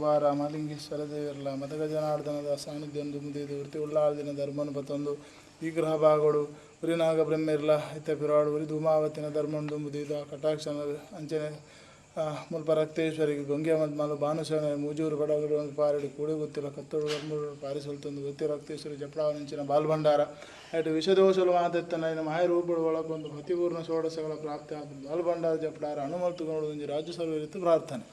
ಕುಬಾರ ಮಲಿಂಗೇಶ್ವರ ದೇವಿರಲ್ಲ ಮದಗಜನಾರ್ದನದ ಸಾನ್ನಿಧ್ಯ ಮುದಿದು ವೃತ್ತಿ ಉಳ್ಳಾರ್ದಿನ ಧರ್ಮನುಪತ್ತೊಂದು ವಿಗ್ರಹ ಭಾಗಗಳು ಉರಿನಾಗ ಬ್ರಹ್ಮಿರ್ಲ ಇತ್ತ ಪಿರಾಡು ಉರಿ ಧೂಮಾವತಿನ ಧರ್ಮಂದು ಮುದಿದು ಕಟಾಕ್ಷ ಅಂಚನೆ ಮುಲ್ಪ ರಕ್ತೇಶ್ವರಿಗೆ ಗಂಗೆ ಮದ್ಮಾಲು ಭಾನುಸೇನ ಮೂಜೂರು ಬಡಗಡು ಒಂದು ಪಾರಡಿ ಕೂಡಿ ಗೊತ್ತಿಲ್ಲ ಕತ್ತೋಡು ಗರ್ಮೂರು ಪಾರಿಸಲ್ತೊಂದು ಗೊತ್ತಿ ರಕ್ತೇಶ್ವರಿ ಜಪಳಾವನಿಂಚಿನ ಬಾಲ್ಭಂಡಾರ ಅಯ್ತು ವಿಷದೋಷಲು ಮಾತೆತ್ತನ ಇನ್ನು ಮಾಯ ರೂಪಗಳು ಒಳಗೊಂದು ಪ್ರತಿಪೂರ್ಣ ಷೋಡಶಗಳ ಪ್ರಾಪ್ತಿ ಆಗುವುದು ಬಾಲ್ಭಂಡಾರ ಜಪಡಾರ ಹನುಮಂತುಗಳು ರಾಜ್ಯ ಸರ್ವರಿತ್ತು ಪ್ರಾರ್ಥನೆ.